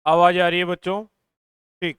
आवाज आ रही है बच्चों? ठीक।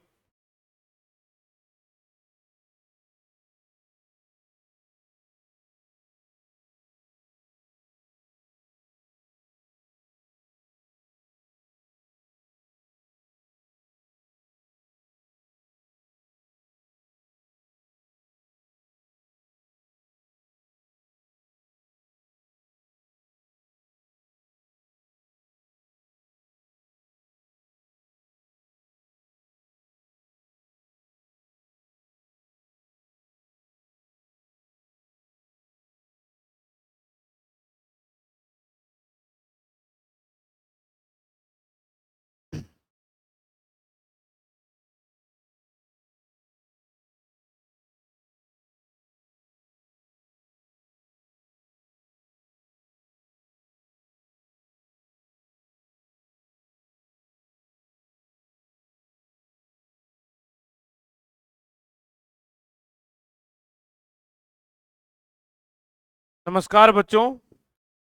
नमस्कार बच्चों।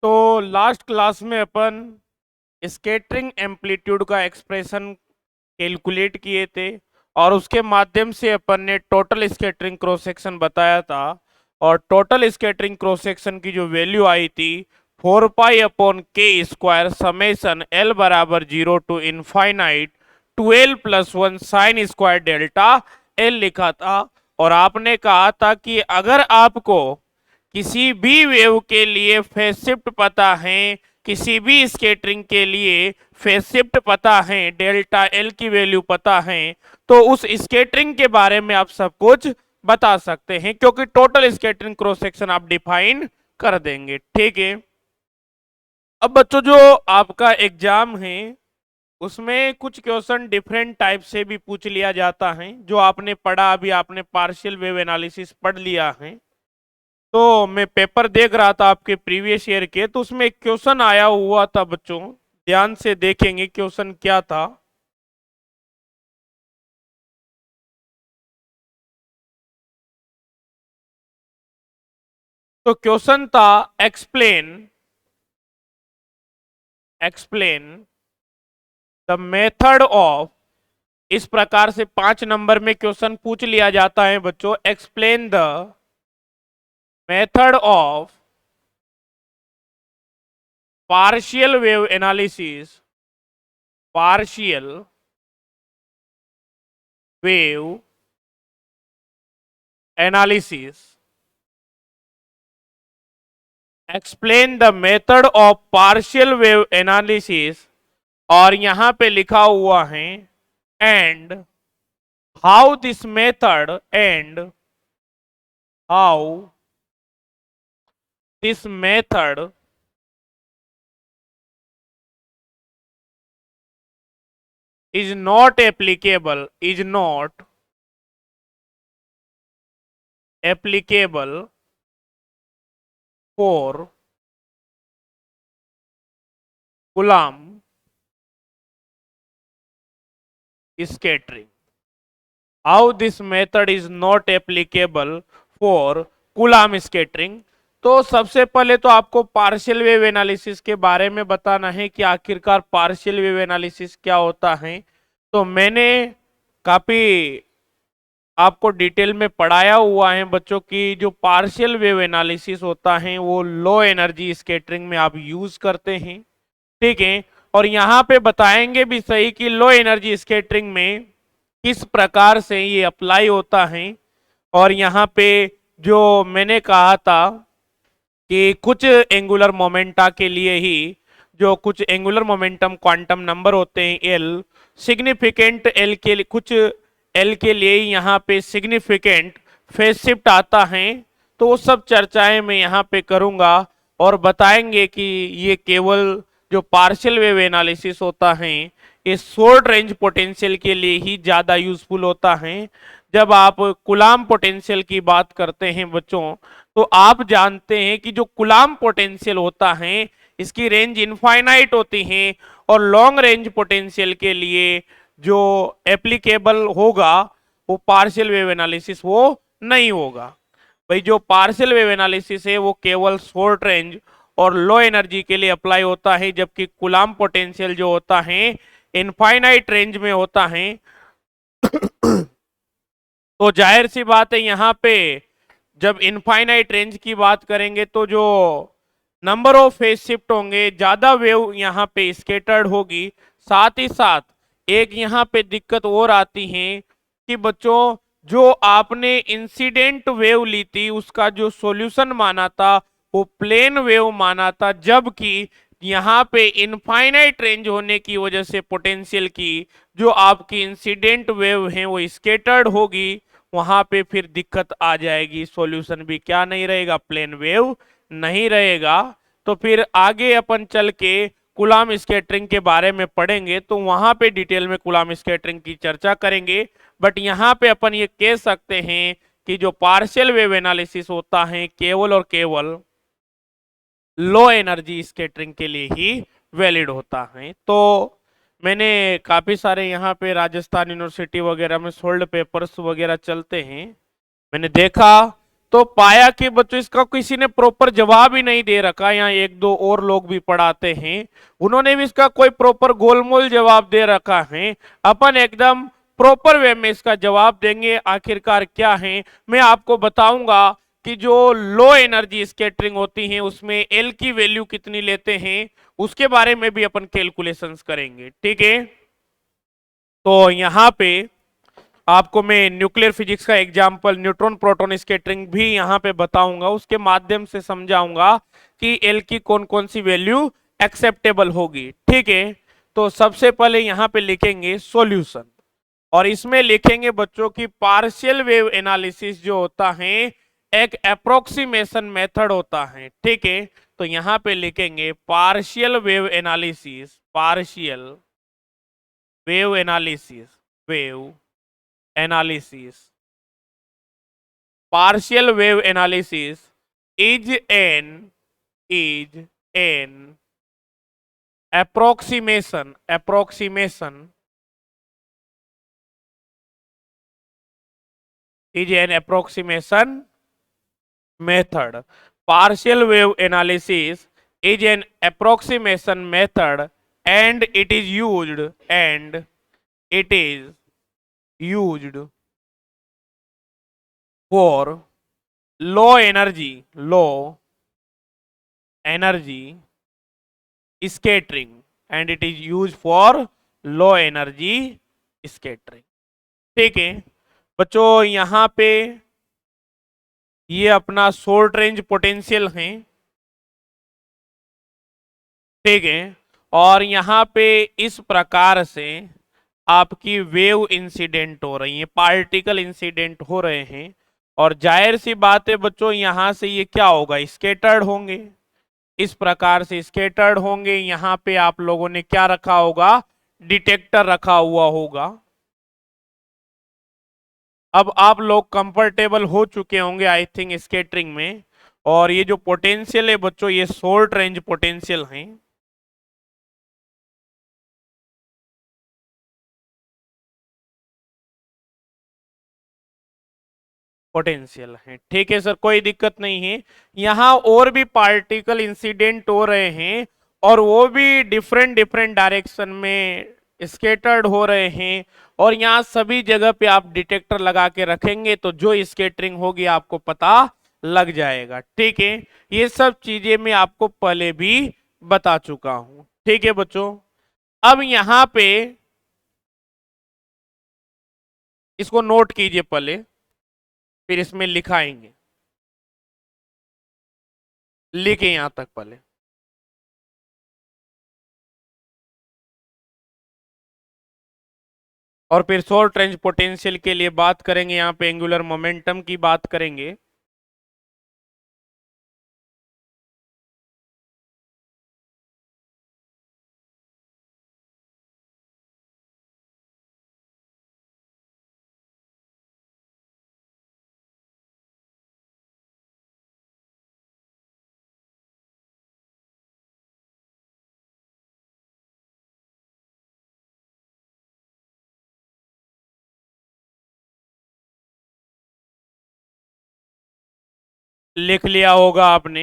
तो लास्ट क्लास में अपन स्कैटरिंग एम्पलीट्यूड का एक्सप्रेशन कैलकुलेट किए थे और उसके माध्यम से अपन ने टोटल स्कैटरिंग क्रॉस सेक्शन बताया था। और टोटल स्कैटरिंग क्रॉस सेक्शन की जो वैल्यू आई थी 4 पाई अपॉन के स्क्वायर समेशन एल बराबर 0 to infinite 12 + 1 sine square delta l लिखा था। और आपने कहा था कि अगर आपको किसी भी वेव के लिए फेज शिफ्ट पता है, किसी भी स्कैटरिंग के लिए फेज शिफ्ट पता है, डेल्टा एल की वैल्यू पता है, तो उस स्कैटरिंग के बारे में आप सब कुछ बता सकते हैं क्योंकि टोटल स्कैटरिंग क्रॉस सेक्शन आप डिफाइन कर देंगे। ठीक है। अब बच्चों जो आपका एग्जाम है उसमें कुछ क्वेश्चन डिफरेंट टाइप से भी पूछ लिया जाता है। जो आपने पढ़ा, अभी आपने पार्शियल वेव एनालिसिस पढ़ लिया है, तो मैं पेपर देख रहा था आपके प्रीवियस ईयर के, तो उसमें एक क्वेश्चन आया हुआ था बच्चों। ध्यान से देखेंगे क्वेश्चन क्या था। तो क्वेश्चन था explain explain the method of. इस प्रकार से 5 नंबर में क्वेश्चन पूछ लिया जाता है बच्चों। Explain the method of partial wave analysis partial wave analysis. Explain the method of partial wave analysis. और यहां पे लिखा हुआ है and how this method and how this method is not applicable for Coulomb scattering. How this method is not applicable for Coulomb scattering. तो सबसे पहले तो आपको पार्शियल वेव एनालिसिस के बारे में बताना है कि आखिरकार पार्शियल वेव एनालिसिस क्या होता है। तो मैंने काफी आपको डिटेल में पढ़ाया हुआ है बच्चों की जो पार्शियल वेव एनालिसिस होता है वो लो एनर्जी स्कैटरिंग में आप यूज करते हैं। ठीक है। और यहाँ पे बताएंगे भी सही कि लो एनर्जी स्कैटरिंग में किस प्रकार से ये अप्लाई होता है। और यहाँ पे जो मैंने कहा था कि कुछ एंगुलर मोमेंटा के लिए ही जो कुछ एंगुलर मोमेंटम क्वांटम नंबर होते हैं एल सिग्निफिकेंट एल के लिए, कुछ एल के लिए यहाँ पे सिग्निफिकेंट फेज शिफ्ट आता है। तो वो सब चर्चाएं मैं यहाँ पे करूंगा और बताएंगे कि ये केवल जो पार्शियल वेव एनालिसिस होता है ये शॉर्ट रेंज पोटेंशियल के लिए ही ज्यादा यूजफुल होता है। जब आप कुलाम पोटेंशियल की बात करते हैं बच्चों, तो आप जानते हैं कि जो कुलाम पोटेंशियल होता है इसकी रेंज इनफाइनाइट होती है और लॉन्ग रेंज पोटेंशियल के लिए जो एप्लीकेबल होगा वो पार्शियल वेव एनालिसिस वो नहीं होगा। भाई जो पार्शियल वेव एनालिसिस है वो केवल शॉर्ट रेंज और लो एनर्जी के लिए अप्लाई होता है, जबकि कुलाम पोटेंशियल जो होता है इनफाइनाइट रेंज में होता है तो जाहिर सी बात है यहाँ पे जब इनफाइनाइट रेंज की बात करेंगे तो जो नंबर ऑफ फेज शिफ्ट होंगे, ज्यादा वेव यहाँ पे स्केटर्ड होगी। साथ ही साथ एक यहाँ पे दिक्कत और आती है कि बच्चों जो आपने इंसिडेंट वेव ली थी उसका जो सॉल्यूशन माना था वो प्लेन वेव माना था, जबकि यहाँ पे इनफाइनाइट रेंज होने की वजह से पोटेंशियल की जो आपकी इंसिडेंट वेव है वो स्केटर्ड होगी, वहां पे फिर दिक्कत आ जाएगी। सॉल्यूशन भी क्या नहीं रहेगा, प्लेन वेव नहीं रहेगा। तो फिर आगे अपन चल के कूलाम स्कैटरिंग के बारे में पढ़ेंगे तो वहां पे डिटेल में कूलाम स्कैटरिंग की चर्चा करेंगे। बट यहाँ पे अपन ये कह सकते हैं कि जो पार्शियल वेव एनालिसिस होता है केवल और केवल लो एनर्जी स्कैटरिंग के लिए ही वैलिड होता है। तो मैंने काफी सारे यहाँ पे राजस्थान यूनिवर्सिटी वगैरह में सोल्ड पेपर्स वगैरह चलते हैं, मैंने देखा तो पाया कि बच्चों इसका किसी ने प्रॉपर जवाब ही नहीं दे रखा। यहाँ एक दो और लोग भी पढ़ाते हैं, उन्होंने भी इसका कोई प्रॉपर गोलमोल जवाब दे रखा है। अपन एकदम प्रॉपर वे में इसका जवाब देंगे आखिरकार क्या है। मैं आपको बताऊंगा कि जो लो एनर्जी स्कैटरिंग होती है उसमें एल की वैल्यू कितनी लेते हैं, उसके बारे में भी अपन कैलकुलेशंस करेंगे, ठीक है। तो यहाँ पे आपको मैं न्यूक्लियर फिजिक्स का एग्जाम्पल न्यूट्रॉन प्रोटॉन स्कैटरिंग भी यहाँ पे बताऊंगा, उसके माध्यम से समझाऊंगा कि एल की कौन कौन सी वैल्यू एक्सेप्टेबल होगी, ठीक है। तो सबसे पहले यहाँ पे लिखेंगे सॉल्यूशन और इसमें लिखेंगे बच्चों की पार्शियल वेव एनालिसिस जो होता है एक अप्रोक्सीमेशन मेथड होता है, ठीक है। तो यहाँ पे लिखेंगे partial wave analysis, partial wave analysis, wave analysis, partial wave analysis is an approximation is an approximation method. Partial wave analysis is an approximation method and it is used for low energy scattering and it is used for low energy scattering, ठीक है। बच्चों यहाँ पे ये अपना short range potential है, ठीक है। और यहाँ पे इस प्रकार से आपकी वेव इंसिडेंट हो रही है, पार्टिकल इंसिडेंट हो रहे हैं और जाहिर सी बात है बच्चों यहां से ये क्या होगा, स्केटर्ड होंगे, इस प्रकार से स्केटर्ड होंगे। यहाँ पे आप लोगों ने क्या रखा होगा, डिटेक्टर रखा हुआ होगा। अब आप लोग कंफर्टेबल हो चुके होंगे आई थिंक स्केटरिंग में। और ये जो पोटेंशियल है बच्चों ये शॉर्ट रेंज पोटेंशियल है, पोटेंशियल है, ठीक है सर, कोई दिक्कत नहीं है। यहाँ और भी पार्टिकल इंसिडेंट हो रहे हैं और वो भी डिफरेंट डिफरेंट डायरेक्शन में स्केटर्ड हो रहे हैं और यहाँ सभी जगह पे आप डिटेक्टर लगा के रखेंगे तो जो स्केटरिंग होगी आपको पता लग जाएगा, ठीक है। ये सब चीजें मैं आपको पहले भी बता चुका हूं, ठीक है बच्चों। अब यहाँ पे इसको नोट कीजिए पहले, फिर इसमें लिखाएंगे, लिखे यहां तक पहले। और फिर शॉर्ट रेंज पोटेंशियल के लिए बात करेंगे, यहाँ पे एंगुलर मोमेंटम की बात करेंगे। लिख लिया होगा आपने।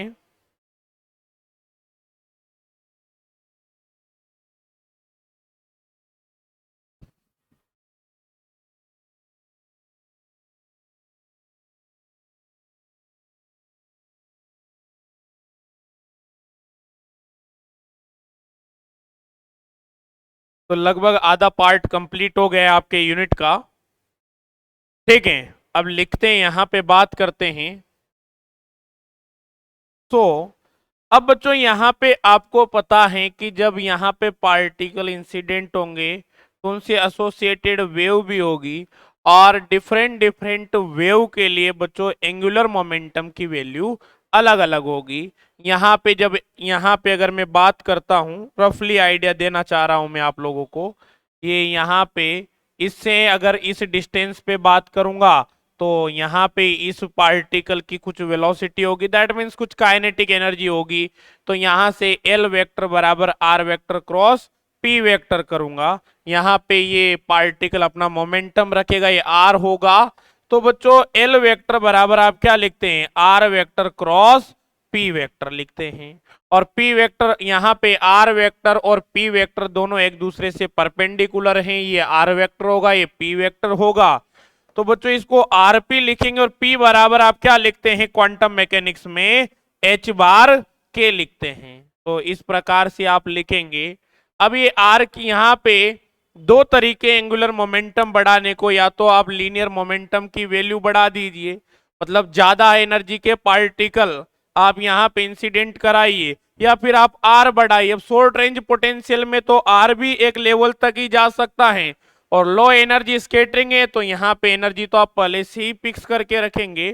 तो लगभग आधा पार्ट कंप्लीट हो गया है आपके यूनिट का। ठीक है, अब लिखते हैं, यहां पे बात करते हैं। तो अब बच्चों यहाँ पे आपको पता है कि जब यहाँ पे पार्टिकल इंसिडेंट होंगे तो उनसे एसोसिएटेड वेव भी होगी, और डिफरेंट डिफरेंट वेव के लिए बच्चों एंगुलर मोमेंटम की वैल्यू अलग अलग होगी। यहाँ पे जब यहाँ पे अगर मैं बात करता हूँ, रफली आइडिया देना चाह रहा हूँ मैं आप लोगों को, ये यहाँ पे इससे अगर इस डिस्टेंस पे बात करूंगा तो यहाँ पे इस पार्टिकल की कुछ वेलोसिटी होगी, दैट मीन्स कुछ काइनेटिक एनर्जी होगी। तो यहाँ से एल वेक्टर बराबर r vector cross p vector करूंगा, यहाँ पे ये पार्टिकल अपना मोमेंटम रखेगा, ये आर होगा। तो बच्चों एल वेक्टर बराबर आप क्या लिखते हैं, r vector cross p vector लिखते हैं। और पी वेक्टर यहाँ पे आर वेक्टर और पी वेक्टर दोनों एक दूसरे से परपेंडिकुलर हैं, ये आर वेक्टर होगा, ये पी वेक्टर होगा। तो बच्चों इसको आरपी लिखेंगे, और पी बराबर आप क्या लिखते हैं क्वांटम मैकेनिक्स में, एच बार के लिखते हैं। तो इस प्रकार से आप लिखेंगे। अब ये आर की यहाँ पे दो तरीके एंगुलर मोमेंटम बढ़ाने को, या तो आप लीनियर मोमेंटम की वैल्यू बढ़ा दीजिए, मतलब ज्यादा एनर्जी के पार्टिकल आप यहाँ पे इंसिडेंट कराइए, या फिर आप आर बढ़ाइए। अब शॉर्ट रेंज पोटेंशियल में तो आर भी एक लेवल तक ही जा सकता है, और लो एनर्जी स्केटरिंग है तो यहाँ पे एनर्जी तो आप पहले से ही फिक्स करके रखेंगे।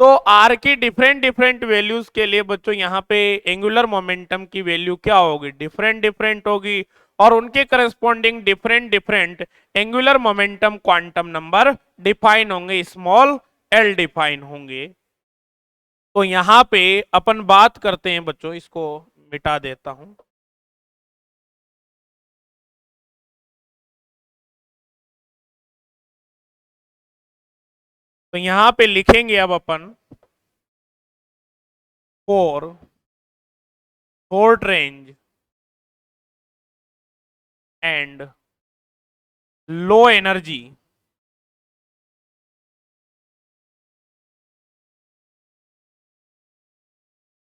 तो आर की डिफरेंट डिफरेंट वैल्यूज के लिए बच्चों यहाँ पे एंगुलर मोमेंटम की वैल्यू क्या होगी, डिफरेंट डिफरेंट होगी, और उनके corresponding different different angular momentum quantum number define होंगे, स्मॉल एल डिफाइन होंगे। तो यहाँ पे अपन बात करते हैं बच्चों, इसको मिटा देता हूं। तो यहाँ पे लिखेंगे अब अपन for short range and low energy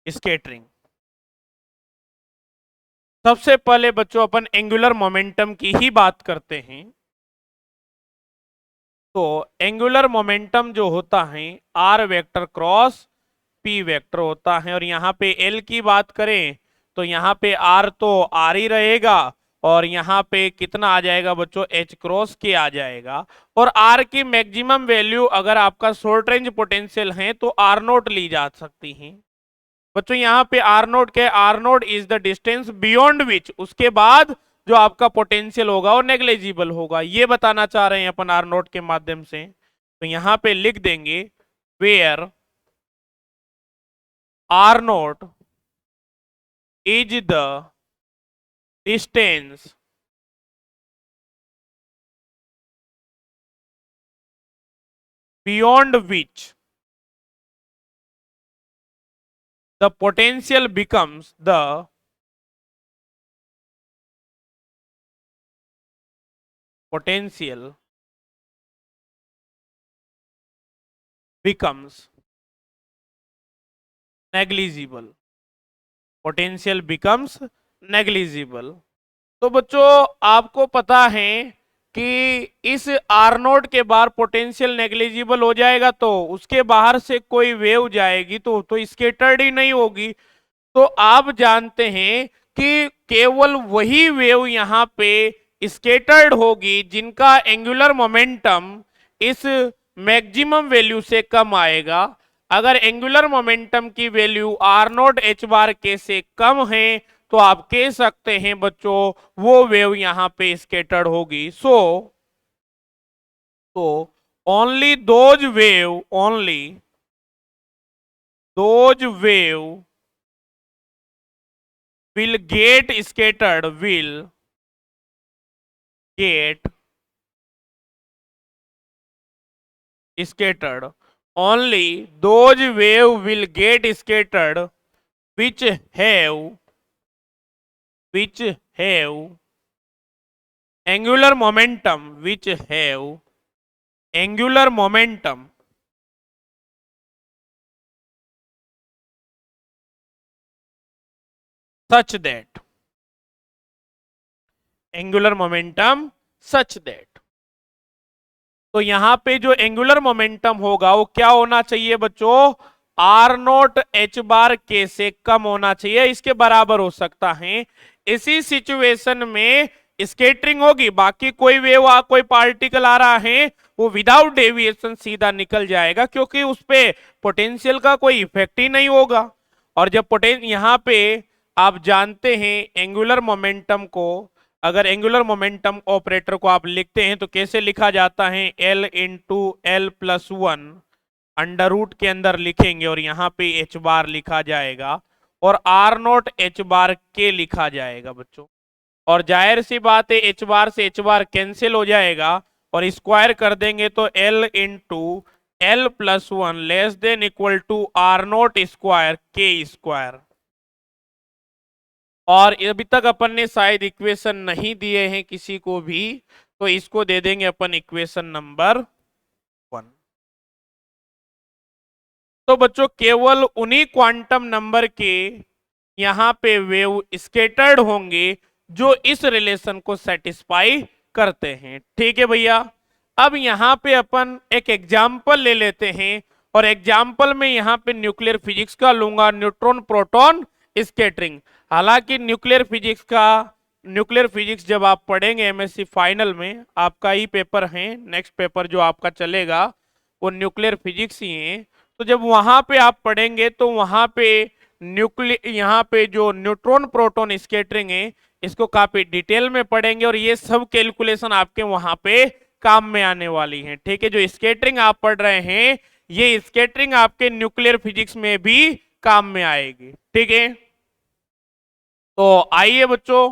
scattering. सबसे पहले बच्चों अपन एंगुलर मोमेंटम की ही बात करते हैं। तो एंगुलर मोमेंटम जो होता है r vector cross p vector होता है, और यहाँ पे एल की बात करें तो यहाँ पे आर तो आर ही रहेगा, और यहाँ पे कितना आ जाएगा बच्चों, एच क्रॉस के आ जाएगा। और आर की मैक्सिमम वैल्यू अगर आपका शॉर्ट रेंज पोटेंशियल है तो आर नोट ली जा सकती है। बच्चों यहाँ पे आर नोट के, r naught is the distance beyond which, उसके बाद जो आपका पोटेंशियल होगा वो नेग्लिजिबल होगा, ये बताना चाह रहे हैं अपन आर नोट के माध्यम से। तो यहाँ पे लिख देंगे where r naught is the distance beyond which the potential becomes the potential becomes negligible, potential becomes negligible. तो बच्चों आपको पता है कि इस आर नोट के बाहर पोटेंशियल नेग्लिजिबल हो जाएगा, तो उसके बाहर से कोई वेव जाएगी तो स्केटर्ड ही नहीं होगी। तो आप जानते हैं कि केवल वही वेव यहाँ पे स्केटर्ड होगी जिनका एंगुलर मोमेंटम इस मैक्सिमम वैल्यू से कम आएगा। अगर एंगुलर मोमेंटम की वैल्यू आर नोट एच बार के से कम है तो आप कह सकते हैं बच्चों वो वेव यहाँ पे स्केटर्ड होगी। तो only those wave will get scattered will get scattered only those wave will get scattered which have which have angular momentum which have angular momentum such that angular momentum such that. तो यहां पे जो angular momentum होगा वो क्या होना चाहिए बच्चों, आर नोट एच बार के से कम होना चाहिए, इसके बराबर हो सकता है। इसी सिचुएशन में स्केटरिंग होगी, बाकी कोई वेव कोई पार्टिकल आ रहा है वो विदाउट डेविएशन सीधा निकल जाएगा, क्योंकि उस पे पोटेंशियल का कोई इफेक्ट ही नहीं होगा। और जब यहां पे आप जानते हैं एंगुलर मोमेंटम को, अगर एंगुलर मोमेंटम ऑपरेटर को आप लिखते हैं तो कैसे लिखा जाता है, L into L plus one under root के अंदर लिखेंगे और यहाँ पे एच बार लिखा जाएगा और आर नोट एच बार के लिखा जाएगा बच्चों। और जाहिर सी बात है एच बार से एच बार कैंसिल हो जाएगा और स्क्वायर कर देंगे तो L into L plus one less than equal to r naught square के स्क्वायर। और अभी तक अपन ने शायद इक्वेशन नहीं दिए हैं किसी को भी, तो इसको दे देंगे अपन इक्वेशन नंबर 1। तो बच्चों केवल उन्हीं क्वांटम नंबर के यहां पे वेव स्केटर्ड होंगे जो इस रिलेशन को सेटिस्फाई करते हैं। ठीक है भैया, अब यहां पे अपन एक एग्जाम्पल ले लेते हैं और एग्जाम्पल में यहां पे न्यूक्लियर फिजिक्स का लूंगा, न्यूट्रॉन प्रोटॉन स्केटरिंग। हालांकि न्यूक्लियर फिजिक्स जब आप पढ़ेंगे एमएससी फाइनल में, आपका ही पेपर है, नेक्स्ट पेपर जो आपका चलेगा वो न्यूक्लियर फिजिक्स ही है। तो जब वहां पे आप पढ़ेंगे तो वहां पे यहाँ पे जो न्यूट्रॉन प्रोटॉन स्केटरिंग है इसको काफी डिटेल में पढ़ेंगे और ये सब कैलकुलेशन आपके वहां पे काम में आने वाली है। ठीक है, जो स्केटरिंग आप पढ़ रहे हैं ये स्केटरिंग आपके न्यूक्लियर फिजिक्स में भी काम में आएगी। ठीक है, तो आइए बच्चों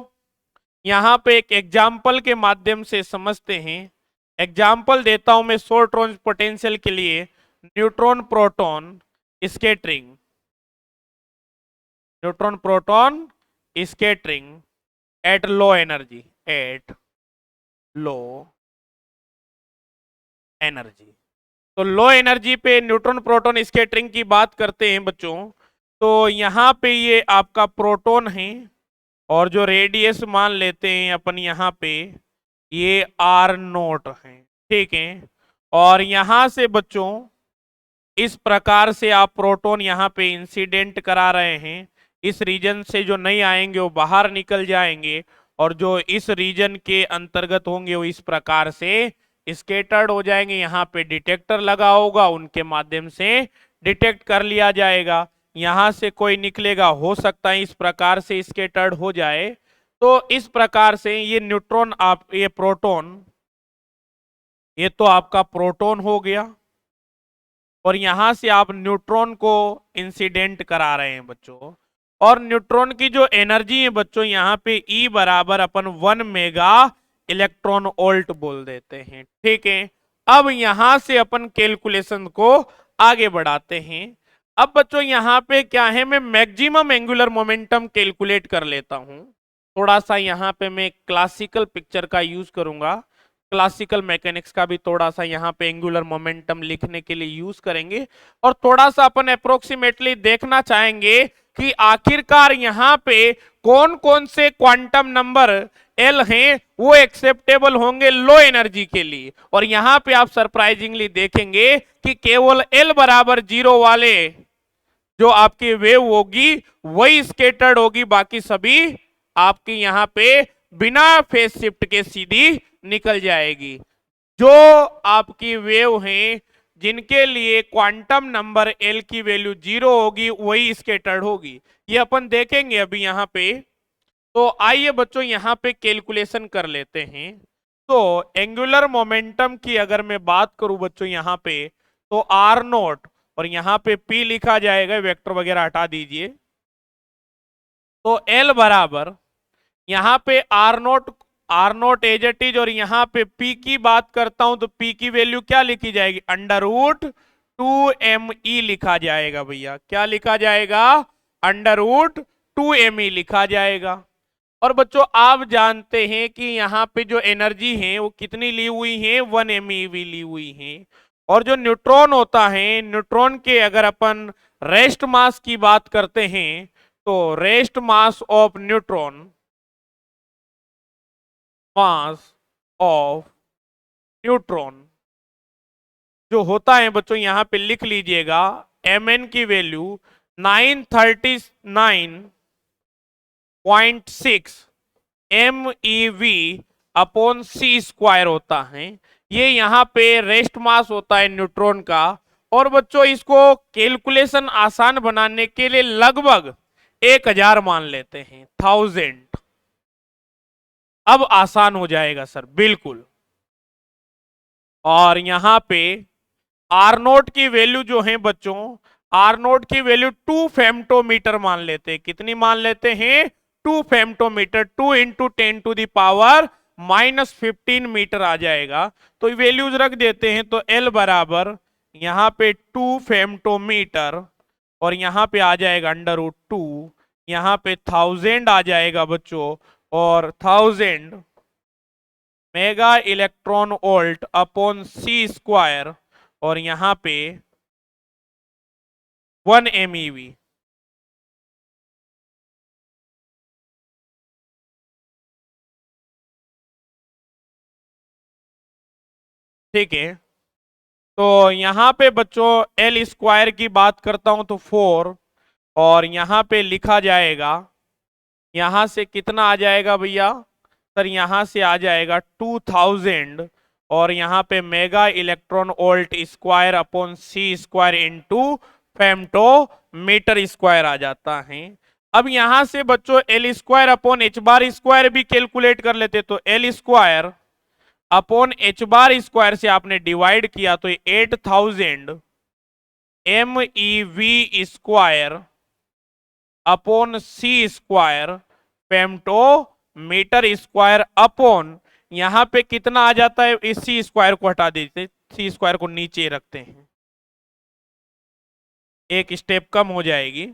यहां पे एक एग्जाम्पल के माध्यम से समझते हैं। एग्जाम्पल देता हूं मैं शॉर्ट रेंज पोटेंशियल के लिए, neutron proton scattering, neutron proton scattering at low energy, at low energy. तो लो एनर्जी पे न्यूट्रॉन प्रोटॉन स्केटरिंग की बात करते हैं बच्चों, तो यहां पे ये आपका प्रोटॉन है और जो रेडियस मान लेते हैं अपन यहाँ पे ये आर नोट है। ठीक है, और यहां से बच्चों इस प्रकार से आप प्रोटॉन यहाँ पे इंसिडेंट करा रहे हैं, इस रीजन से जो नहीं आएंगे वो बाहर निकल जाएंगे और जो इस रीजन के अंतर्गत होंगे वो इस प्रकार से स्केटर्ड हो जाएंगे। यहाँ पे डिटेक्टर लगा होगा, उनके माध्यम से डिटेक्ट कर लिया जाएगा। यहां से कोई निकलेगा, हो सकता है इस प्रकार से स्केटर्ड हो जाए। तो इस प्रकार से ये न्यूट्रॉन ये प्रोटॉन, ये तो आपका प्रोटॉन हो गया और यहां से आप न्यूट्रॉन को इंसिडेंट करा रहे हैं बच्चों। और न्यूट्रॉन की जो एनर्जी है बच्चों यहाँ पे E बराबर अपन 1 मेगा इलेक्ट्रॉन वोल्ट बोल देते हैं। ठीक है, अब यहां से अपन कैलकुलेशन को आगे बढ़ाते हैं। अब बच्चों यहाँ पे क्या है, मैं मैक्सिमम एंगुलर मोमेंटम कैलकुलेट कर लेता हूं। थोड़ा सा यहाँ पे मैं क्लासिकल पिक्चर का यूज करूंगा, क्लासिकल मैकेनिक्स का भी थोड़ा सा यहाँ पे एंगुलर मोमेंटम लिखने के लिए यूज करेंगे और थोड़ा सा अपन अप्रोक्सीमेटली देखना चाहेंगे कि आखिरकार यहाँ पे कौन कौन से क्वांटम नंबर एल हैं वो एक्सेप्टेबल होंगे लो एनर्जी के लिए। और यहाँ पे आप सरप्राइजिंगली देखेंगे कि केवल एल बराबर 0 वाले जो आपकी वेव होगी वही स्केटर्ड होगी, बाकी सभी आपकी यहाँ पे बिना फेज शिफ्ट के सीधी निकल जाएगी। जो आपकी वेव हैं जिनके लिए क्वांटम नंबर एल की वैल्यू 0 होगी वही स्केटर्ड होगी, ये अपन देखेंगे अभी यहाँ पे। तो आइए बच्चों यहाँ पे कैलकुलेशन कर लेते हैं। तो एंगुलर मोमेंटम की अगर मैं बात करूं बच्चों यहाँ पे, तो आर नोट और यहाँ पे P लिखा जाएगा, वेक्टर वगैरह हटा दीजिए। तो एल बराबर यहाँ पे r naught as it is, और यहाँ पे P की बात करता हूं तो P की वैल्यू क्या लिखी जाएगी, अंडर रूट 2me लिखा जाएगा भैया। क्या लिखा जाएगा, अंडर रूट 2me लिखा जाएगा। और बच्चों आप जानते हैं कि यहाँ पे जो एनर्जी है वो कितनी ली हुई है, 1 MeV ली हुई है। और जो न्यूट्रॉन होता है, न्यूट्रॉन के अगर अपन रेस्ट मास की बात करते हैं तो rest mass of neutron mass of neutron जो होता है बच्चों यहां पे लिख लीजिएगा mn की value 939.6 MeV upon c square होता है। ये यहाँ पे रेस्ट मास होता है न्यूट्रॉन का। और बच्चों इसको कैलकुलेशन आसान बनाने के लिए लगभग 1000 मान लेते हैं, 1000। अब आसान हो जाएगा सर, बिल्कुल। और यहां पे आर नोट की वैल्यू जो है बच्चों, आर नोट की वैल्यू 2 फेम्टोमीटर मान लेते हैं। कितनी मान लेते हैं? 2 फेम्टोमीटर। 2 into 10 to the power -15 metre आ जाएगा। तो वैल्यूज रख देते हैं। तो एल बराबर यहां पे 2 फेम्टोमीटर और यहां पे आ जाएगा √2। यहां पे 1000 आ जाएगा बच्चों, और 1000 mega electron volt upon c square, और यहां पे 1 MeV। ठीक है। तो यहां पे बच्चों एल स्क्वायर की बात करता हूं तो 4, और यहां पे लिखा जाएगा, यहां से कितना आ जाएगा भैया सर? यहां से आ जाएगा 2000, और यहां पे mega electron volt square upon c square into femto metre square आ जाता है। अब यहां से बच्चों L square upon h bar square भी कैलकुलेट कर लेते। तो L square upon h bar square से आपने डिवाइड किया तो 8000 MeV square upon c square femto metre square upon, यहां पे कितना आ जाता है? इस सी स्क्वायर को हटा देते, सी स्क्वायर को नीचे रखते हैं, एक स्टेप कम हो जाएगी।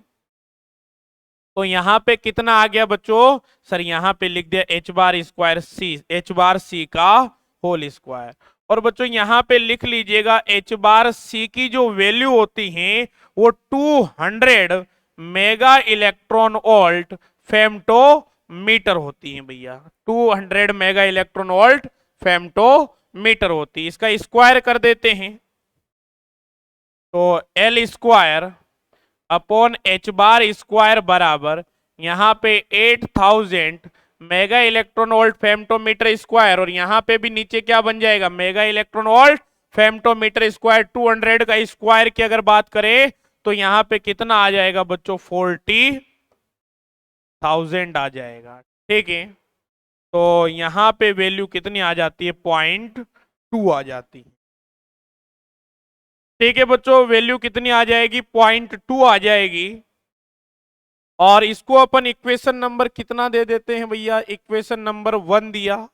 तो यहां पे कितना आ गया बच्चों? सर यहां पे लिख दिया एच बार स्क्वायर सी, एच बार सी का होल स्क्वायर। और बच्चों यहां पे लिख लीजिएगा एच बार सी की जो वैल्यू होती है वो 200 mega electron volt femto metre होती है भैया। 200 mega electron volt femto metre होती है। इसका स्क्वायर कर देते हैं। तो L square upon h bar square बराबर यहां पे 8000 mega electron volt femtometre square, और यहां पे भी नीचे क्या बन जाएगा? Mega electron volt femtometre square. 200 का स्क्वायर की अगर बात करें तो यहां पे कितना आ जाएगा बच्चों? 40,000 आ जाएगा। ठीक है। तो यहां पे वैल्यू कितनी आ जाती है? 0.2 आ जाती है। ठीक है बच्चों, वैल्यू कितनी आ जाएगी? 0.2 आ जाएगी। और इसको अपन इक्वेशन नंबर कितना दे देते हैं भैया? इक्वेशन नंबर 1 दिया,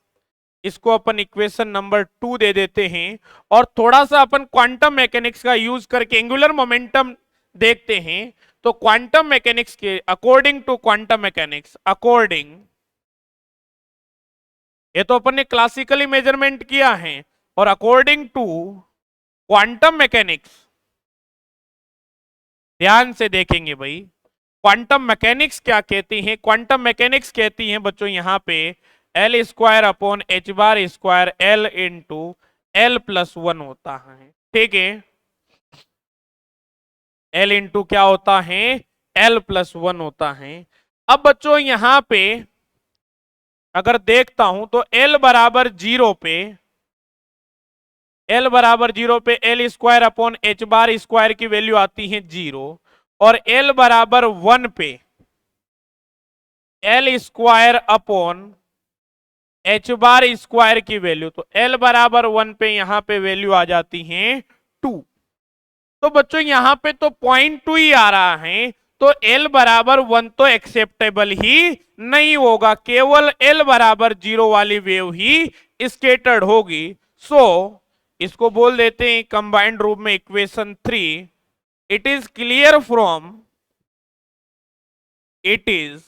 इसको अपन इक्वेशन नंबर 2 दे देते हैं। और थोड़ा सा अपन क्वांटम मैकेनिक्स का यूज करके एंगुलर मोमेंटम देखते हैं। तो क्वांटम मैकेनिक्स के according to quantum mechanics, according, ये तो अपन ने क्लासिकली मेजरमेंट किया है, और अकॉर्डिंग टू क्वांटम मैकेनिक्स ध्यान से देखेंगे भाई। क्वांटम मैकेनिक्स क्या कहती है? क्वांटम मैकेनिक्स कहती है बच्चों यहां पे L square upon h bar square L into L plus 1 होता है। ठीक है। एल इंटू क्या होता है? एल प्लस 1 होता है। अब बच्चों यहां पे अगर देखता हूं तो एल बराबर 0 पे, एल बराबर 0 पे L square upon h bar square की वैल्यू आती है 0, और एल बराबर 1 पे L square upon h bar square की वैल्यू, तो एल बराबर 1 पे यहां पे वैल्यू आ जाती है 2। तो बच्चों यहां पे तो 0.2 ही आ रहा है। तो एल बराबर 1 तो एक्सेप्टेबल ही नहीं होगा, केवल एल बराबर 0 वाली वेव ही स्केटर्ड होगी। सो इसको बोल देते हैं कंबाइंड रूप में equation 3। It is clear from, it is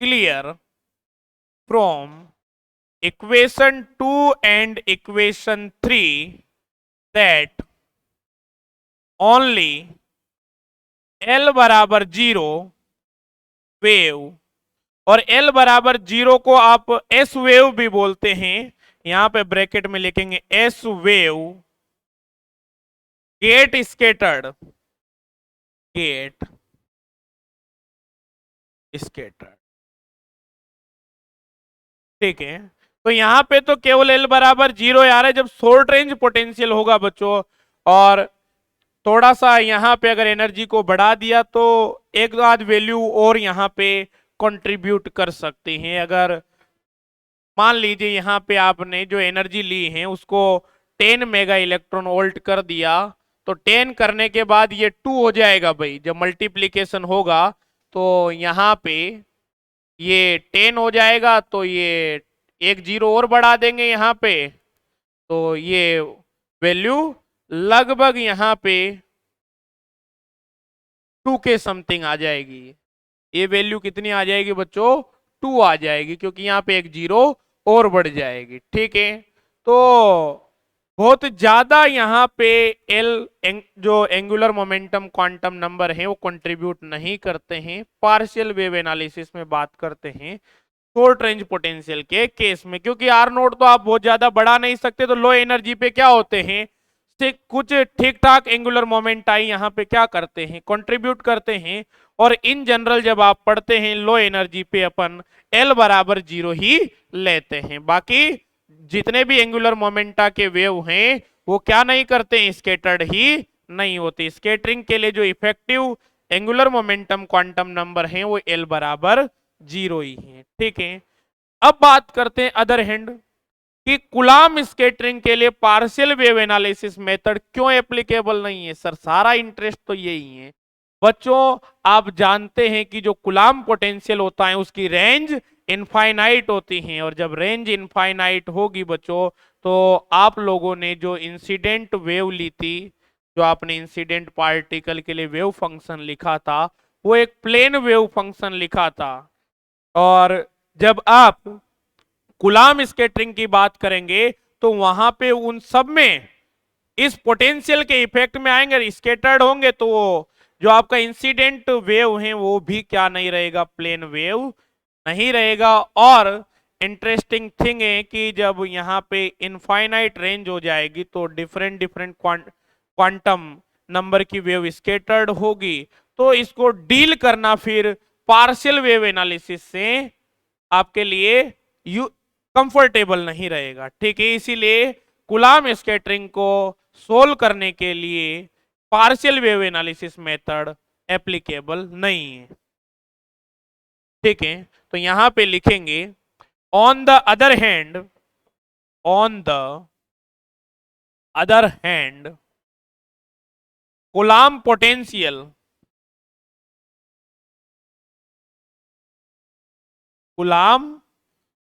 clear from equation 2 and equation 3 that only L बराबर 0 वेव और एल बराबर 0 को आप एस वेव भी बोलते हैं, यहां पे ब्रैकेट में लिखेंगे s wave get scattered, get scattered. ठीक है, तो यहां पे तो केवल एल बराबर 0 आ रहा है जब शॉर्ट रेंज पोटेंशियल होगा बच्चों, और थोड़ा सा यहां पे अगर एनर्जी को बढ़ा दिया तो एक आध वैल्यू और यहां पे कंट्रीब्यूट कर सकते हैं। अगर मान लीजिए यहाँ पे आपने जो एनर्जी ली है उसको 10 मेगा इलेक्ट्रॉन वोल्ट कर दिया, तो 10 करने के बाद ये 2 हो जाएगा भाई, जब मल्टीप्लीकेशन होगा तो यहाँ पे ये 10 हो जाएगा, तो ये एक जीरो और बढ़ा देंगे यहाँ पे, तो ये वैल्यू लगभग यहाँ पे 2 के समथिंग आ जाएगी। ये वैल्यू कितनी आ जाएगी बच्चों, 2 आ जाएगी, क्योंकि यहाँ पे एक जीरो और बढ़ जाएगी। ठीक है, तो बहुत ज्यादा यहाँ पे जो एंगुलर मोमेंटम क्वांटम नंबर है वो कंट्रीब्यूट नहीं करते हैं। पार्शियल वेव एनालिसिस में बात करते हैं शॉर्ट रेंज पोटेंशियल के केस में, क्योंकि आर नोट तो आप बहुत ज्यादा बढ़ा नहीं सकते, तो लो एनर्जी पे क्या होते हैं, कुछ ठीक ठाक एंगुलर मोमेंट आई यहाँ पे क्या करते हैं, कंट्रीब्यूट करते हैं। और इन जनरल जब आप पढ़ते हैं लो एनर्जी पे अपन एल बराबर 0 ही लेते हैं। बाकी जितने भी एंगुलर मोमेंटा के वेव हैं वो क्या नहीं करते हैं, स्केटर्ड ही नहीं होते। स्केटरिंग के लिए जो effective angular momentum quantum number है वो एल बराबर 0 ही है। ठीक है, अब बात करते हैं अदर हैंड कि कुलाम स्केटरिंग के लिए पार्शियल वेव एनालिसिस मेथड क्यों एप्लीकेबल नहीं है। सर सारा इंटरेस्ट तो यही है बच्चों, आप जानते हैं कि जो कुलाम पोटेंशियल होता है उसकी रेंज इनफाइनाइट होती है, और जब रेंज इनफाइनाइट होगी बच्चों तो आप लोगों ने जो इंसिडेंट वेव ली थी, जो आपने इंसिडेंट पार्टिकल के लिए वेव फंक्शन लिखा था वो एक प्लेन वेव फंक्शन लिखा था। और जब आप कुलाम स्केटरिंग की बात करेंगे तो वहां पे उन सब में इस पोटेंशियल के इफेक्ट में आएंगे, स्केटर्ड होंगे, तो वो जो आपका इंसिडेंट वेव है वो भी क्या नहीं रहेगा, प्लेन वेव नहीं रहेगा। और इंटरेस्टिंग थिंग है कि जब यहाँ पे इनफाइनाइट रेंज हो जाएगी तो डिफरेंट डिफरेंट क्वांटम नंबर की वेव स्केटर्ड होगी, तो इसको डील करना फिर पार्शियल वेव एनालिसिस से आपके लिए कंफर्टेबल नहीं रहेगा। ठीक है, इसीलिए कुलाम स्कैटरिंग को सोल्व करने के लिए partial wave analysis method applicable नहीं है। ठीक है, तो यहां पे लिखेंगे on the other hand, on the other hand कुलाम potential, कुलाम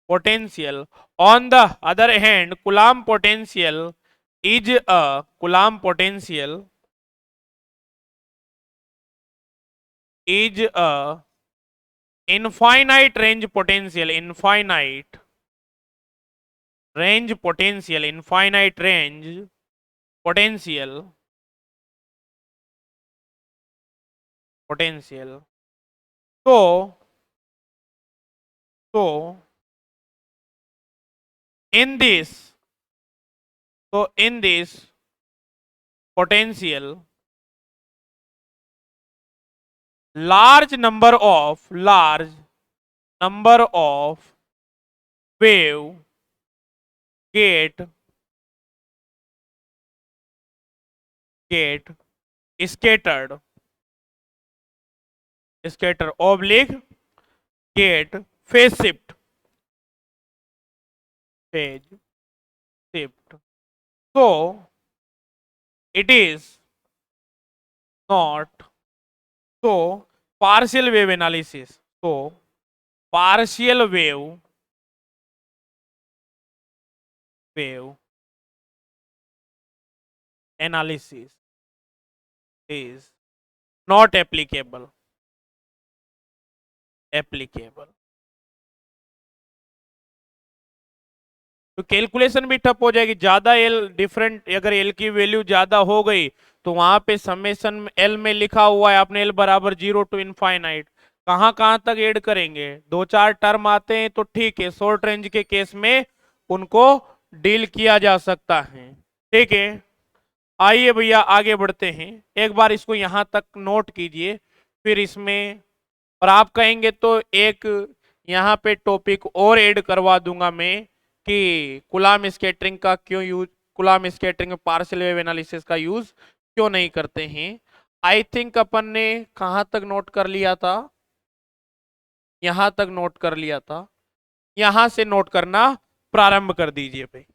potential, on the other hand Coulomb potential is a Coulomb potential is a infinite range potential, infinite range potential, infinite range potential, potential. So in this, so in this potential large number of wave get scattered, scatter oblique get phase shift, phase shift. So it is not, so partial wave analysis, so partial wave analysis is not applicable, तो calculation भी ठप हो जाएगी। ज्यादा L different, अगर L की value ज्यादा हो गई तो वहां पे समेशन एल में लिखा हुआ है आपने एल बराबर 0 टू इनफाइनाइट, कहाँ कहाँ तक ऐड करेंगे, दो चार टर्म आते हैं तो ठीक है, शॉर्ट रेंज के केस में उनको डील किया जा सकता है। ठीक है, आइए भैया आगे बढ़ते हैं। एक बार इसको यहां तक नोट कीजिए, फिर इसमें और आप कहेंगे तो एक यहाँ पे टॉपिक और ऐड करवा दूंगा मैं कि कुलाम स्कैटरिंग का क्यों यूज, कुलाम स्कैटरिंग में पार्शियल वेव एनालिसिस का यूज क्यों नहीं करते हैं। आई थिंक अपन ने कहाँ तक नोट कर लिया था, यहां तक नोट कर लिया था, यहां से नोट करना प्रारंभ कर दीजिए भाई।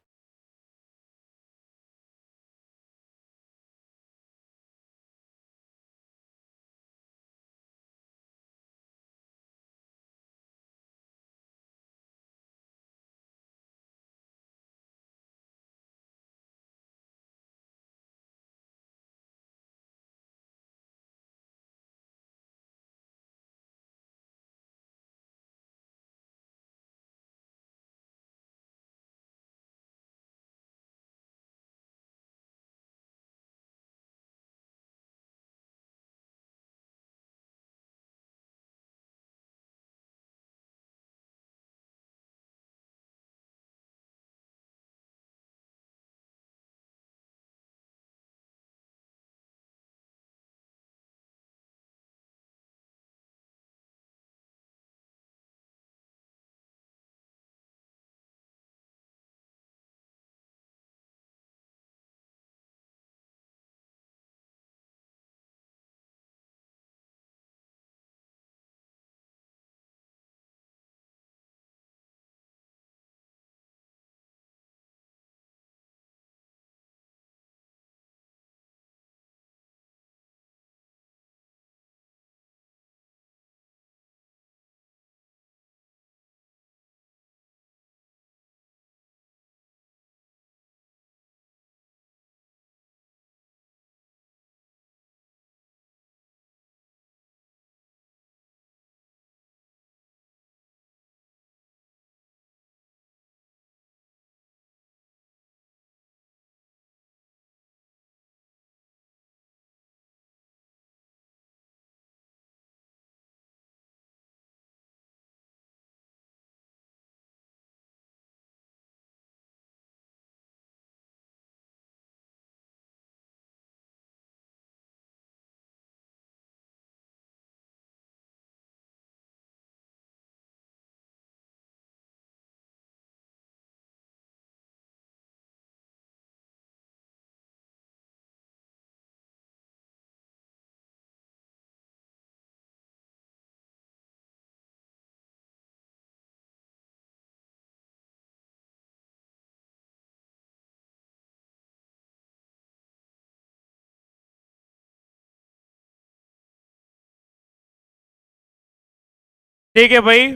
ठीक है भाई,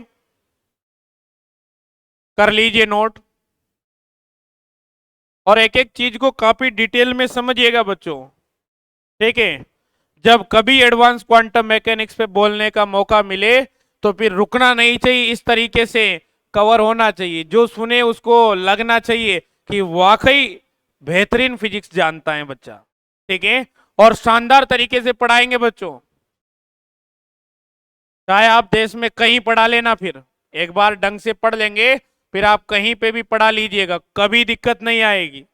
कर लीजिए नोट और एक एक चीज को काफी डिटेल में समझिएगा बच्चों। ठीक है, जब कभी एडवांस क्वांटम मैकेनिक्स पे बोलने का मौका मिले तो फिर रुकना नहीं चाहिए, इस तरीके से कवर होना चाहिए, जो सुने उसको लगना चाहिए कि वाकई बेहतरीन फिजिक्स जानता है बच्चा। ठीक है, और शानदार तरीके से पढ़ाएंगे बच्चों, चाहे आप देश में कहीं पढ़ा लेना, फिर एक बार ढंग से पढ़ लेंगे फिर आप कहीं पे भी पढ़ा लीजिएगा, कभी दिक्कत नहीं आएगी।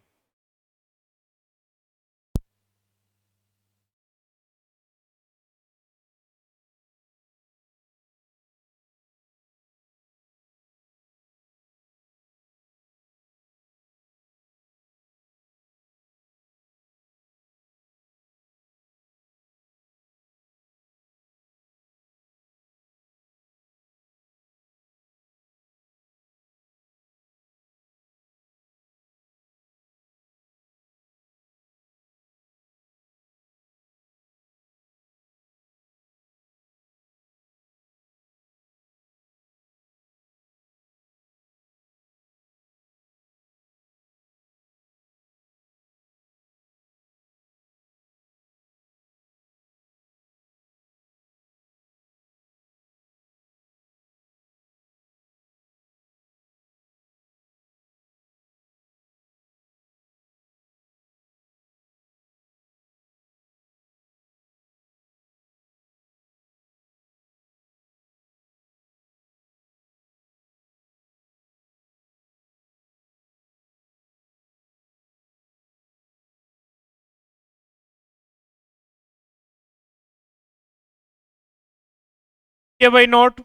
ये भाई नोट।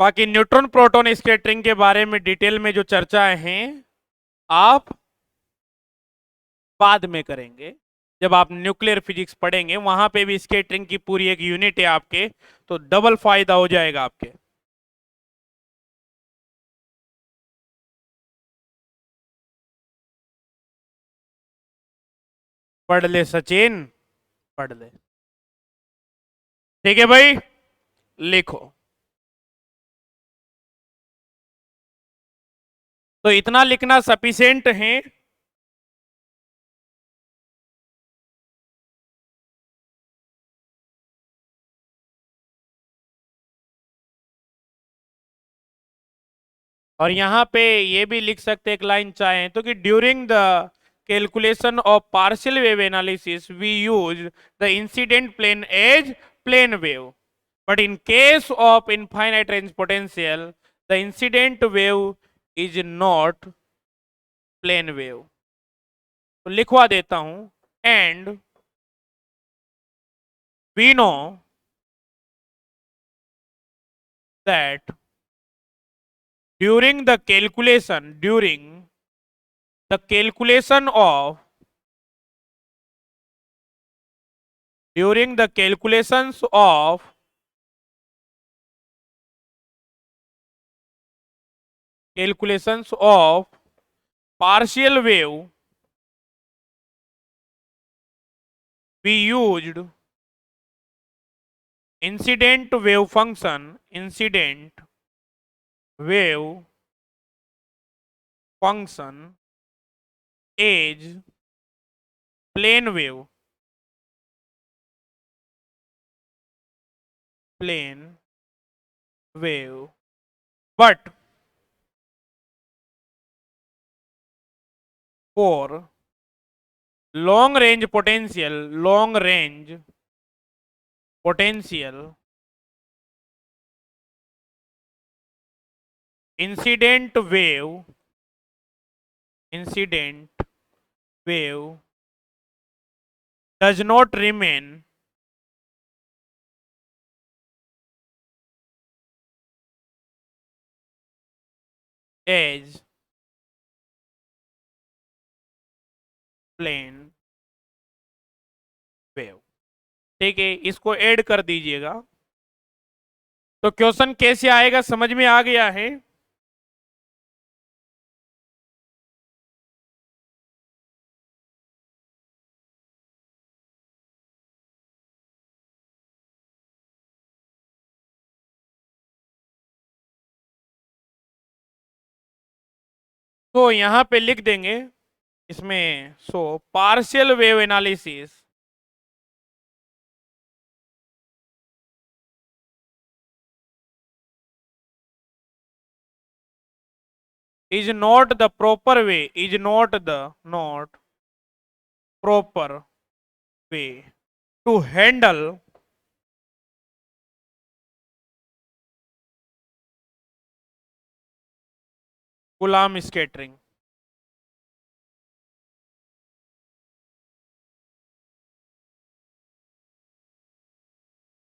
बाकी न्यूट्रॉन प्रोटॉन स्कैटरिंग के बारे में डिटेल में जो चर्चाएं हैं आप बाद में करेंगे। जब आप न्यूक्लियर फिजिक्स पढ़ेंगे वहां पे भी स्कैटरिंग की पूरी एक यूनिट है आपके, तो डबल फायदा हो जाएगा आपके। पढ़ ले सचिन, पढ़ ले। ठीक है भाई, लिखो। तो इतना लिखना सफिशिएंट है। और यहां पे ये भी लिख सकते एक लाइन चाहें तो कि during the calculation of partial wave analysis we use the incident plane as plane wave, but in case of infinite range potential the incident wave is not plane wave। तो लिखवा देता हूं, and we know that during the calculation of during the calculations of partial wave we used incident wave function is plane wave but for long range potential incident wave does not remain as plane wave। ठीक है, इसको add कर दीजिएगा। तो question कैसे आएगा समझ में आ गया है। तो यहां पे लिख देंगे इसमें, so partial wave analysis is not the proper way, not proper way to handle Coulomb scattering।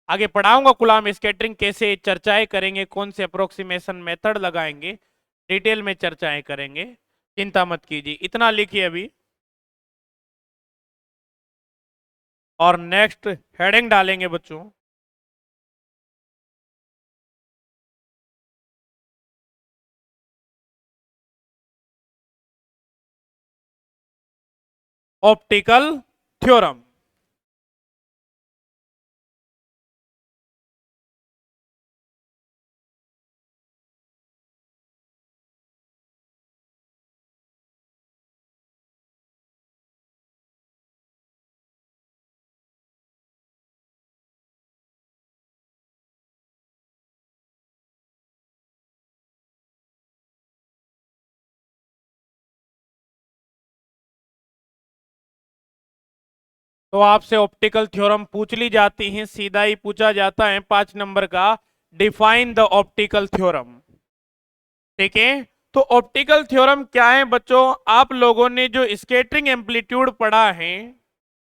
आगे पढ़ाऊंगा कुलाम स्कैटरिंग कैसे, चर्चाएं करेंगे, कौन से अप्रोक्सीमेशन मेथड लगाएंगे, डिटेल में चर्चाएं करेंगे। चिंता मत कीजिए, इतना लिखिए अभी। और नेक्स्ट हेडिंग डालेंगे बच्चों, ऑप्टिकल थ्योरम। तो आपसे ऑप्टिकल थ्योरम पूछ ली जाती हैं, सीधा ही पूछा जाता है 5 नंबर का, डिफाइन द ऑप्टिकल थ्योरम। ठीक है, तो ऑप्टिकल थ्योरम क्या है बच्चों? आप लोगों ने जो स्कैटरिंग एम्पलीट्यूड पढ़ा है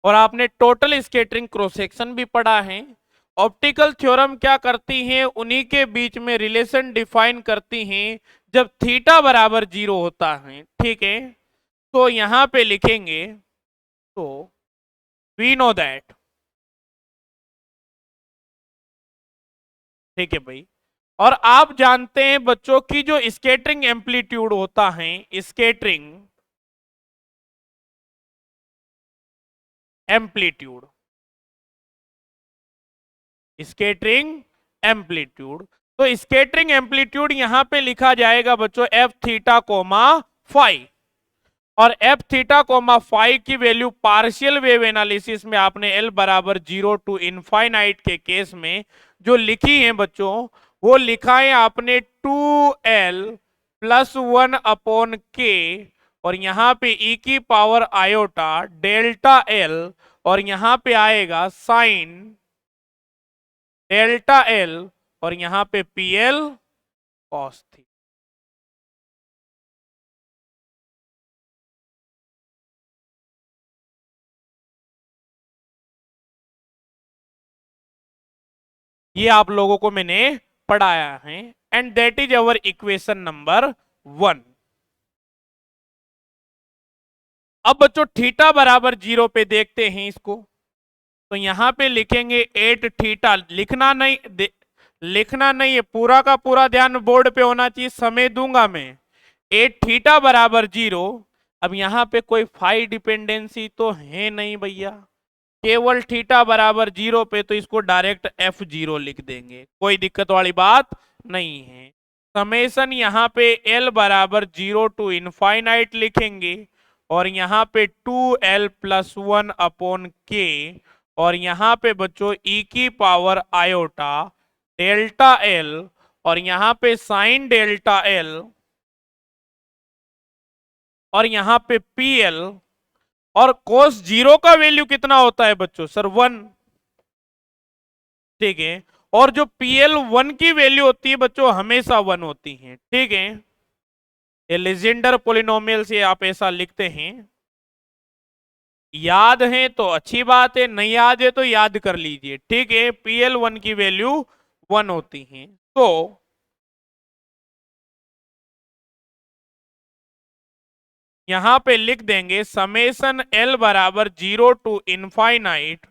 और आपने टोटल स्कैटरिंग क्रॉस सेक्शन भी पढ़ा है, ऑप्टिकल थ्योरम क्या करती हैं? उन्हीं के बीच में रिलेशन डिफाइन करती हैं जब थीटा बराबर 0 होता है। ठीक है, तो यहां पे लिखेंगे, तो वी नो दैट, ठीक है भाई, और आप जानते हैं बच्चों की जो स्कैटरिंग एम्पलीट्यूड होता है, स्कैटरिंग एम्पलीट्यूड, स्कैटरिंग एम्पलीट्यूड, तो स्कैटरिंग एम्पलीट्यूड यहां पे लिखा जाएगा बच्चों एफ थीटा कोमा फाई, और एफ थीटा कोमा फाई की वैल्यू पार्शियल वेव एनालिसिस में आपने एल बराबर 0 टू इनफाइनाइट के केस में जो लिखी है बच्चों, वो लिखा है आपने 2l प्लस 1 अपॉन के, और यहां पे e की पावर आयोटा डेल्टा एल, और यहां पे आएगा साइन डेल्टा एल, और यहां पे पी एल कॉस थी। ये आप लोगों को मैंने पढ़ाया है, and that is our equation number 1। अब बच्चों थीटा बराबर 0 पे देखते हैं इसको, तो यहां पे लिखेंगे 8 थीटा, लिखना नहीं है, पूरा का पूरा ध्यान बोर्ड पे होना चाहिए, समय दूंगा मैं। 8 थीटा बराबर 0, अब यहां पे कोई फाई डिपेंडेंसी तो है नहीं भैया, केवल थीटा बराबर 0 पे तो इसको डायरेक्ट F0 लिख देंगे, कोई दिक्कत वाली बात नहीं है। समेशन यहां पे L बराबर 0 टू इनफाइनाइट लिखेंगे, और यहां पे 2l प्लस 1 अपॉन के, और यहां पे बच्चों e की पावर आयोटा डेल्टा एल, और यहां पे साइन डेल्टा एल, और यहां पे पी एल, और कोस 0 का वैल्यू कितना होता है बच्चों? सर 1। ठीक है, और जो PL1 की वैल्यू होती है बच्चों हमेशा 1 होती है। ठीक है, ये लेजेंडर पोलिनोमियल से आप ऐसा लिखते हैं, याद है तो अच्छी बात है, नहीं याद है तो याद कर लीजिए। ठीक है, PL1 की वैल्यू 1 होती है, तो यहां पे लिख देंगे समेशन L बराबर 0 टू इनफाइनाइट,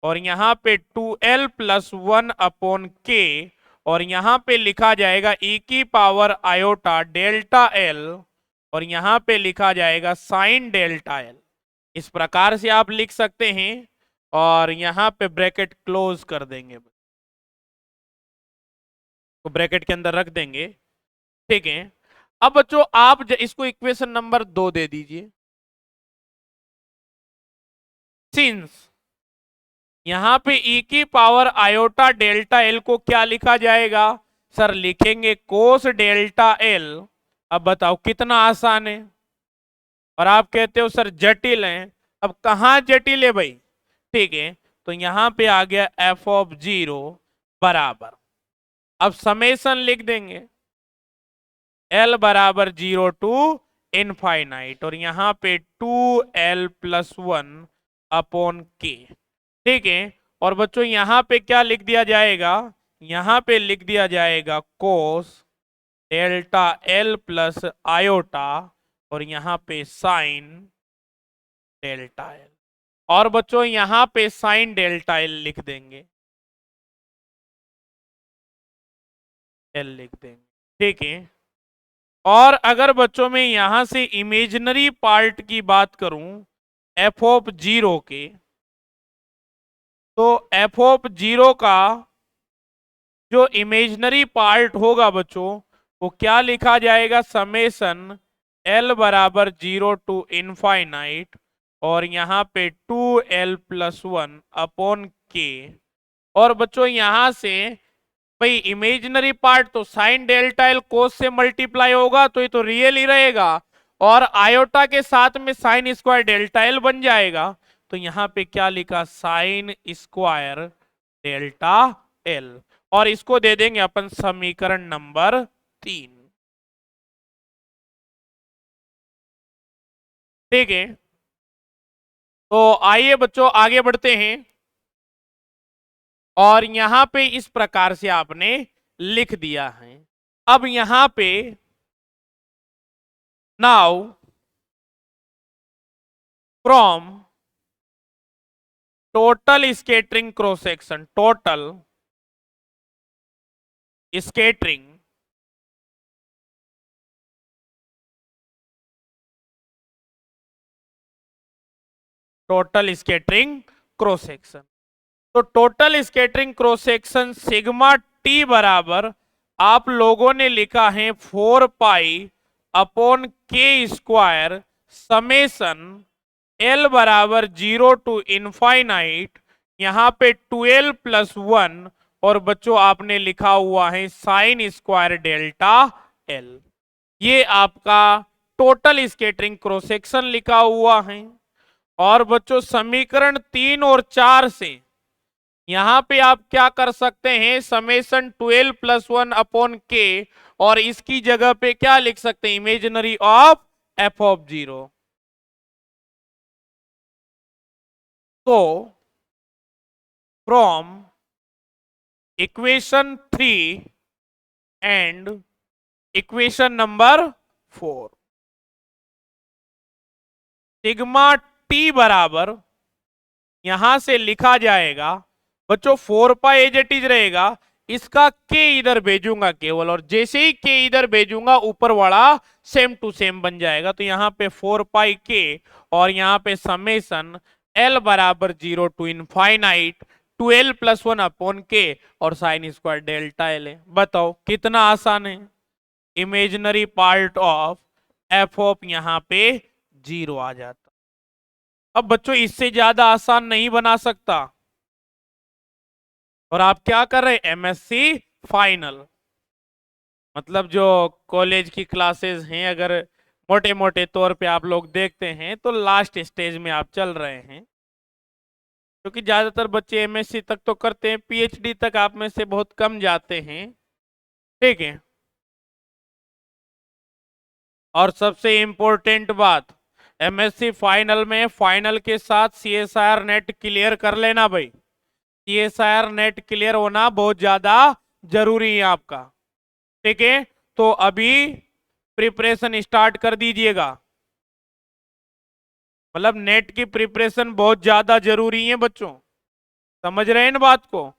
और यहां पे 2l प्लस 1 अपॉन के, और यहां पे लिखा जाएगा e की पावर आयोटा डेल्टा एल, और यहां पे लिखा जाएगा साइन डेल्टा एल। इस प्रकार से आप लिख सकते हैं, और यहां पे ब्रैकेट क्लोज कर देंगे, तो ब्रैकेट के अंदर रख देंगे। ठीक है, अब बच्चों आप इसको इक्वेशन नंबर 2 दे दीजिए। सिंस यहां पे e की पावर आयोटा डेल्टा एल को क्या लिखा जाएगा? सर लिखेंगे कोस डेल्टा एल। अब बताओ कितना आसान है, और आप कहते हो सर जटिल है, अब कहां जटिल है भाई? ठीक है, तो यहां पे आ गया f(0) बराबर, अब समेशन लिख देंगे L बराबर 0 टू इनफाइनाइट, और यहां पे 2l प्लस 1 अपॉन के। ठीक है, और बच्चों यहां पे क्या लिख दिया जाएगा? यहां पे लिख दिया जाएगा कोस डेल्टा एल प्लस आयोटा, और यहां पे साइन डेल्टा एल, और बच्चों यहां पे साइन डेल्टा एल लिख देंगे, एल लिख देंगे। ठीक है, और अगर बच्चों में यहां से इमेजिनरी पार्ट की बात करूं f(0) के, तो f(0) का जो इमेजनरी पार्ट होगा बच्चों, वो क्या लिखा जाएगा? समेशन L बराबर 0 टू इनफाइनाइट, और यहां पे 2l प्लस 1 अपॉन के, और बच्चों यहां से भाई इमेजिनरी पार्ट तो साइन डेल्टा एल कोस से मल्टीप्लाई होगा, तो ये तो रियल ही रहेगा, और आयोटा के साथ में साइन स्क्वायर डेल्टा एल बन जाएगा, तो यहां पे क्या लिखा, साइन स्क्वायर डेल्टा एल, और इसको दे देंगे अपन समीकरण नंबर 3। ठीक है, तो आइए बच्चों आगे बढ़ते हैं। और यहां पे इस प्रकार से आपने लिख दिया है। अब यहां पे now from total scattering cross section, total scattering total scattering cross section, तो total scattering cross section sigma T बराबर आप लोगों ने लिखा है 4 पाई अपॉन के स्क्वायर समेशन एल बराबर 0 टू इनफाइनाइट, यहां पे 12 प्लस 1, और बच्चों आपने लिखा हुआ है साइन स्क्वायर डेल्टा एल। ये आपका टोटल स्केटरिंग क्रॉस सेक्शन लिखा हुआ है। और बच्चों समीकरण 3 और 4 से यहां पे आप क्या कर सकते हैं, समेशन 12 प्लस 1 अपॉन के, और इसकी जगह पे क्या लिख सकते हैं, इमेजिनरी ऑफ एफ ऑफ 0। तो from equation 3 and equation number 4 sigma T बराबर यहां से लिखा जाएगा बच्चों 4 पाई एज इट इज रहेगा, इसका के इधर भेजूंगा केवल, और जैसे ही के इधर भेजूंगा ऊपर वाला सेम टू सेम बन जाएगा। तो यहां पे 4 पाई के, और यहां पे समेशन एल बराबर 0 टू इनफाइनाइट 12 प्लस 1 अपॉन के, और साइन स्क्वायर डेल्टा एल है। बताओ कितना आसान है। Imaginary part of F of यहां पे 0 आ जाता। अब बच्चों इससे ज्यादा आसान नहीं बना सकता। और आप क्या कर रहे हैं, एमएससी फाइनल, मतलब जो कॉलेज की क्लासेस हैं, अगर मोटे मोटे तौर पे आप लोग देखते हैं तो लास्ट स्टेज में आप चल रहे हैं, क्योंकि ज्यादातर बच्चे एमएससी तक तो करते हैं, पीएचडी तक आप में से बहुत कम जाते हैं। ठीक है, और सबसे इंपॉर्टेंट बात, एमएससी फाइनल में फाइनल के साथ सीएसआईआर नेट क्लियर कर लेना भाई। सीएसआईआर नेट क्लियर होना बहुत ज्यादा जरूरी है आपका। ठीक है, तो अभी प्रिपरेशन स्टार्ट कर दीजिएगा, मतलब नेट की प्रिपरेशन बहुत ज्यादा जरूरी है बच्चों, समझ रहे हैं इन बात को।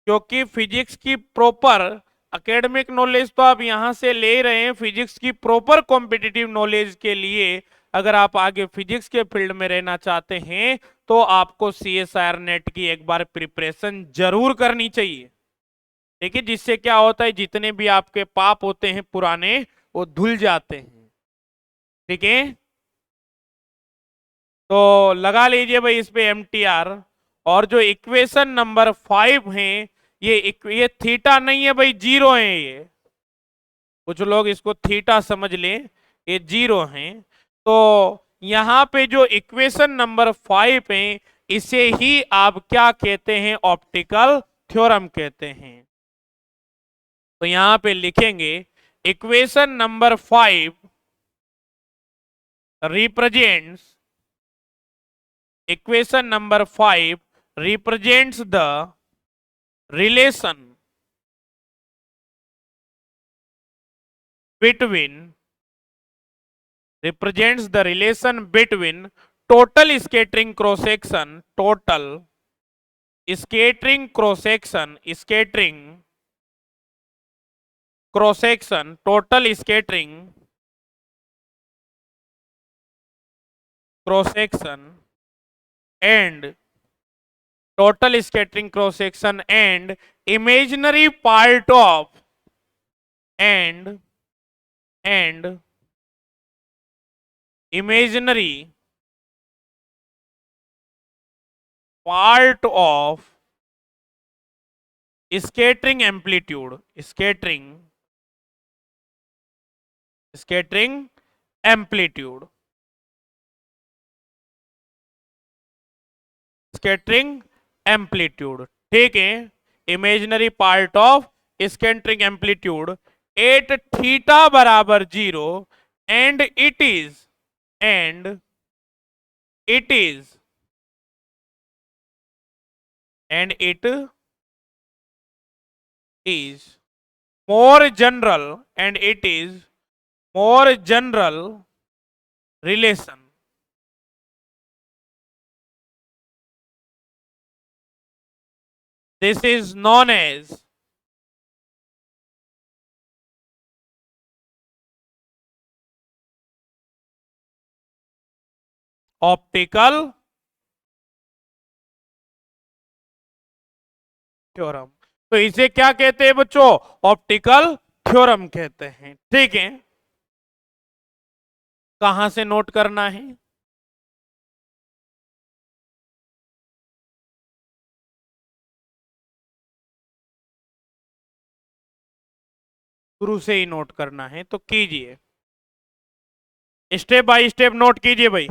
क्योंकि फिजिक्स की प्रॉपर एकेडमिक नॉलेज तो आप यहां से ले रहे हैं, फिजिक्स की प्रॉपर कॉम्पिटिटिव नॉलेज के लिए अगर आप आगे फिजिक्स के फील्ड में रहना चाहते हैं तो आपको सीएसआईआर नेट की एक बार प्रिपरेशन जरूर करनी चाहिए। देखिए जिससे क्या होता है, जितने भी आपके पाप होते हैं पुराने वो धुल जाते हैं। ठीक है, तो लगा लीजिए भाई इस पे एमटीआर। और जो इक्वेशन नंबर 5 है, ये थीटा नहीं है भाई, जीरो है ये, कुछ लोग इसको थीटा समझ लें, ये जीरो है। तो यहां पे जो इक्वेशन नंबर 5 है, इसे ही आप क्या कहते हैं, ऑप्टिकल थ्योरम कहते हैं। तो यहां पे लिखेंगे equation number 5 represents, equation number 5 represents the relation between, represents the relation between total scattering cross section, total scattering cross section, scattering cross section, total scattering cross section and total scattering cross section and imaginary part of and imaginary part of scattering amplitude, scattering amplitude। Scattering amplitude, ठीक है, imaginary part of scattering amplitude at theta बराबर 0 and and it is and it is more general and it is more general relation. This is known as optical theorem. तो इसे क्या कहते हैं बच्चों? Optical theorem कहते हैं, ठीक है। कहां से नोट करना है? शुरू से ही नोट करना है, तो कीजिए, स्टेप बाय स्टेप नोट कीजिए भाई।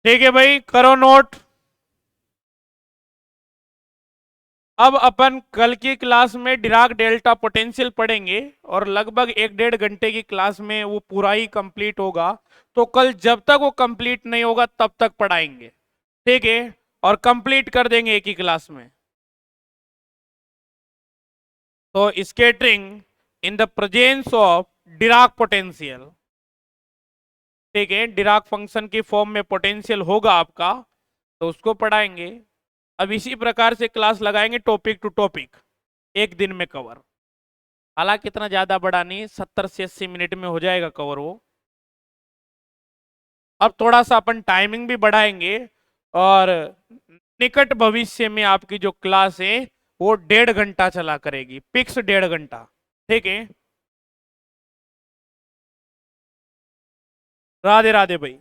ठीक है भाई, करो नोट। अब अपन कल की क्लास में डिराक डेल्टा पोटेंशियल पढ़ेंगे और लगभग 1-1.5 घंटे की क्लास में वो पूरा ही कंप्लीट होगा। तो कल जब तक वो कंप्लीट नहीं होगा तब तक पढ़ाएंगे, ठीक है, और कंप्लीट कर देंगे एक ही क्लास में। तो scattering in the presence of Dirac potential, ठीक है, डिराक फंक्शन की फॉर्म में पोटेंशियल होगा आपका, तो उसको पढ़ाएंगे। अब इसी प्रकार से क्लास लगाएंगे टॉपिक टू टॉपिक, एक दिन में कवर। हालांकि इतना ज्यादा बड़ा नहीं, 70 से 80 मिनट में हो जाएगा कवर वो। अब थोड़ा सा अपन टाइमिंग भी बढ़ाएंगे और निकट भविष्य में आपकी जो क्लास है वो 1.5 घंटा चला करेगी, फिक्स 1.5 घंटा, ठीक है। राधे राधे भाई।